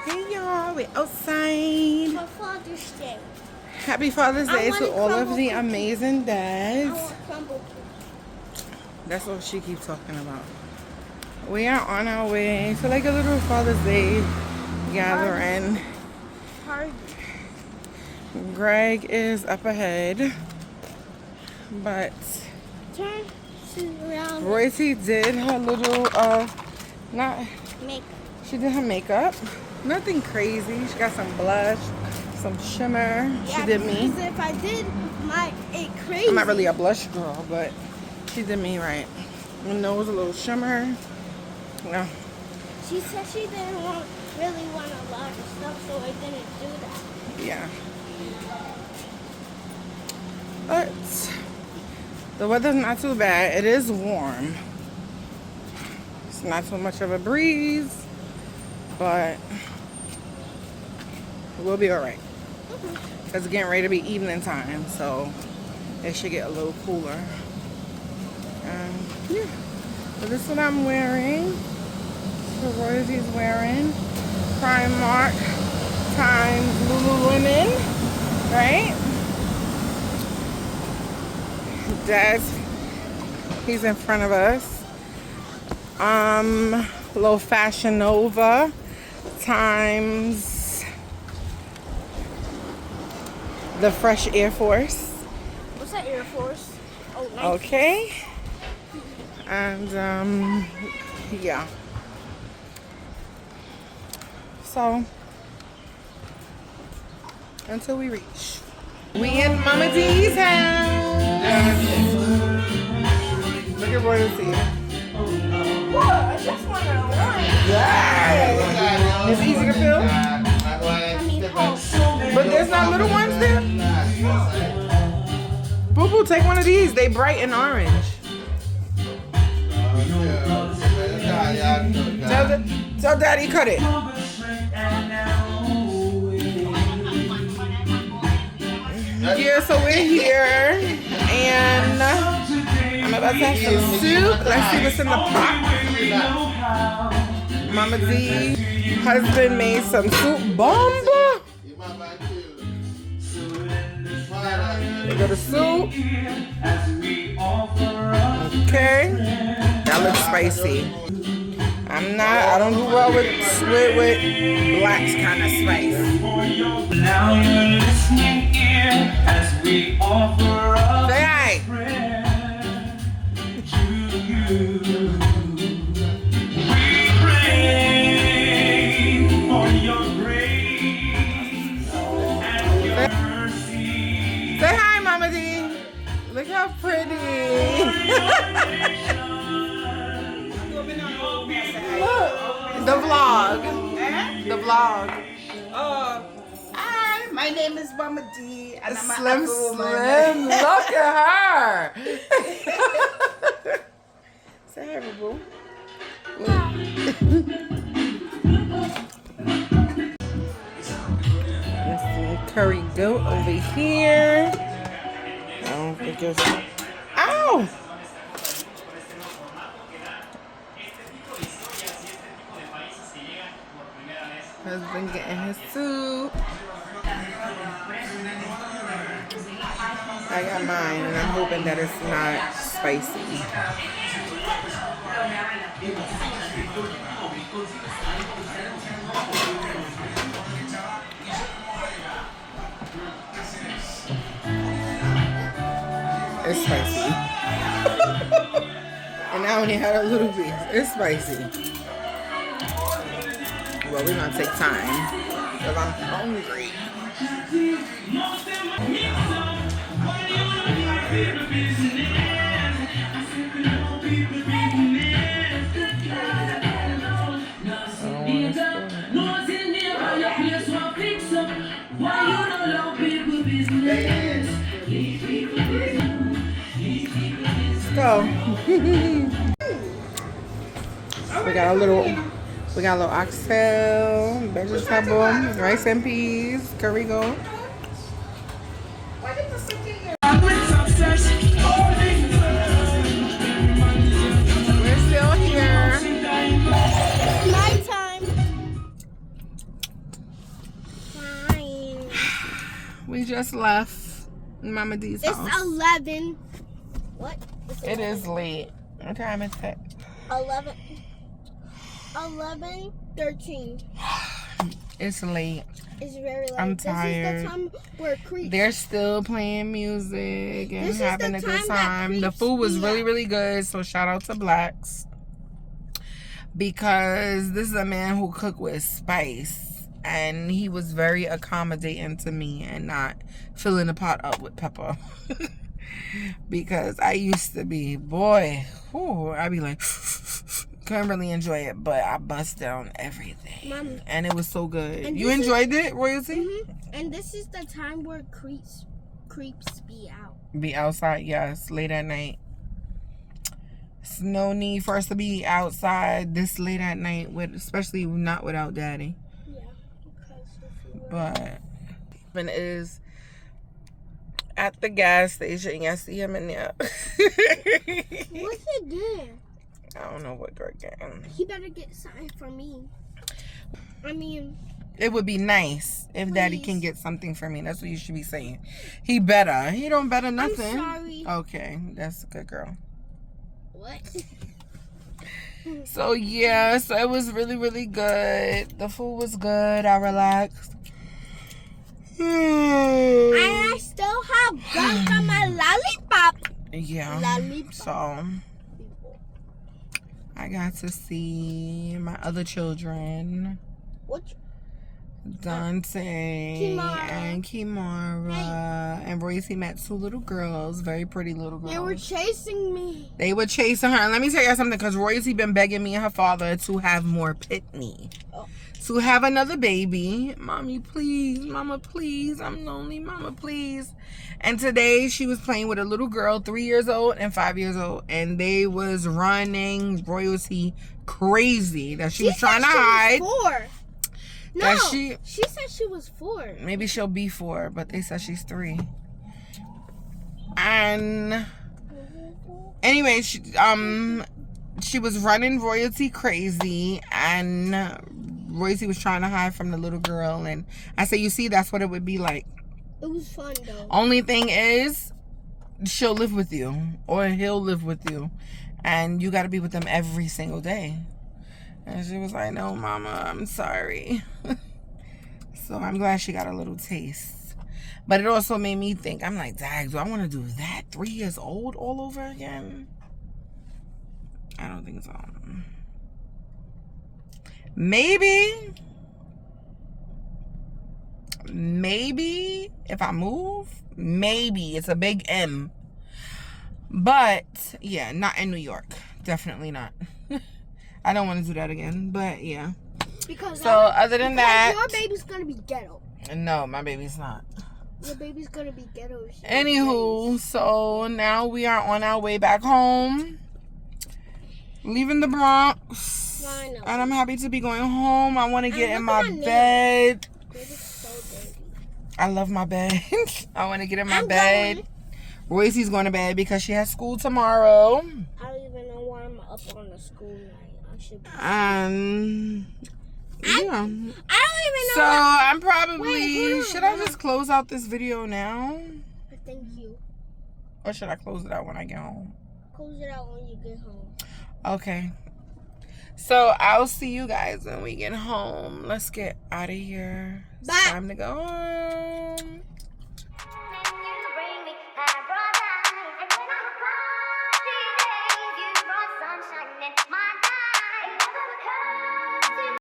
Hey y'all, we're outside. For Father's Day. Happy Father's Day to all of the amazing I dads. want crumble cookies. That's what she keeps talking about. We are on our way to like a little Father's Day gathering. Party. Greg is up ahead, but Turn around. Royce did her little not Makeup. she did her makeup. Nothing crazy. She got some blush, some shimmer. Yeah, she did me. because if I did it crazy. I'm not really a blush girl, but she did me right. My nose, a little shimmer. Yeah. She said she didn't really want a lot of stuff, so I didn't do that. Yeah. But the weather's not too bad. It is warm. It's not too much of a breeze, but we'll be alright. It's getting ready to be evening time, so it should get a little cooler. Yeah. So this is what I'm wearing. So Royalty's wearing Primark times Lululemon, right? Dad's, he's in front of us. Little Fashion Nova times the Fresh Air Force. What's that, Air Force? Oh, nice. Okay. And yeah. So until we reach. We in Mama D's house. Look at Royalty. What? I just want to learn. Yeah. It's easy to fill. I mean, oh. But there's not little ones there. Boo Boo, take one of these. They bright and orange. Tell Daddy cut it. Yeah, so we're here and I'm about to have some soup. Let's see what's in the pot. Mama D husband made some soup bomba. We got the soup. Okay. That looks spicy. I don't do well with black's kind of spice. Now you're listening in as we offer up prayer to you. We pray for your grace and your mercy. Say hi, Mama D. Look how pretty. The vlog. The vlog. Hi, my name is Mama D, and I'm Slim, a Slim. Look at her. Say hi, boo. Let's see, curry goat over here. I don't think it's. Ow! Husband getting his soup. I got mine and I'm hoping that it's not spicy. It's spicy. And I only had a little piece. It's spicy. Well, we're gonna take time because I'm hungry. So we got a little oxtail, vegetable, rice and peas, curry goat. We're still here. Nighttime. us left Mama D's house. It's 11. What? It is late. What time is it? 11:13. It's late. It's very late. I'm tired. This is the time where creeps. They're still playing music and This is having the a good time that time. The creeps food was me really, out. really good. So shout out to Blacks. Because this is a man who cook with spice. And he was very accommodating to me and not filling the pot up with pepper. Because I used to be, boy, I'd be like, couldn't really enjoy it, but I bust down everything. Mom. And it was so good. And You this is- enjoyed it, Royalty? Mm-hmm. And this is the time where creeps be out. Be outside, yes, late at night. It's no need for us to be outside this late at night, especially not without Daddy. Yeah. Because if you were... But it is at the gas station. You see him in there. What's he doing? I don't know what they're getting. He better get something for me. I mean... It would be nice if Daddy Please. can get something for me. That's what you should be saying. He better. He don't better nothing. I'm sorry. Okay, that's a good girl. What? So yeah, so it was really, really good. The food was good. I relaxed. And I still have gunk on my lollipop. Yeah. Lollipop. So I got to see my other children, What? Dante Kimara. and Kimara, and Royce. He met two little girls, very pretty little girls. They were chasing me. They were chasing her. And let me tell you something, because Royce, he been begging me and her father to have more Pitney. Oh. To have another baby. Mommy, please. Mama, please. I'm lonely. Mama, please. And today she was playing with a little girl, 3 years old and 5 years old. And they was running Royalty crazy. That she was trying to hide. She was 4. No, That she said she was 4. Maybe she'll be 4, but they said she's 3. And anyway, she was running Royalty crazy, and Royalty was trying to hide from the little girl. And I said, you see, that's what it would be like. It was fun though. Only thing is, she'll live with you, or he'll live with you, and you got to be with them every single day. And she was like, no, Mama, I'm sorry. So I'm glad she got a little taste. But it also made me think, I'm like, dang, do I want to do that 3 years old all over again? I don't think so. Maybe if I move, maybe. It's a big M. But yeah, not in New York. Definitely not. I don't want to do that again, but yeah. Because other than that, your baby's gonna be ghetto. No, my baby's not. Your baby's gonna be ghetto. Anywho, so now we are on our way back home, leaving the Bronx, I know. and I'm happy to be going home. I want to get in look at my my nails. bed. Baby's so dirty. I love my bed. I want to get in my I'm bed. going. Royce's going to bed because she has school tomorrow. I don't even know why I'm up on the school night. I should be. Yeah. I don't even know. So why. I'm probably. Wait, hold on, Should I hold on. just close out this video now, Thank you. or should I close it out when I get home? Close it out when you get home. Okay. So I'll see you guys when we get home. Let's get out of here. It's Bye. time to go home.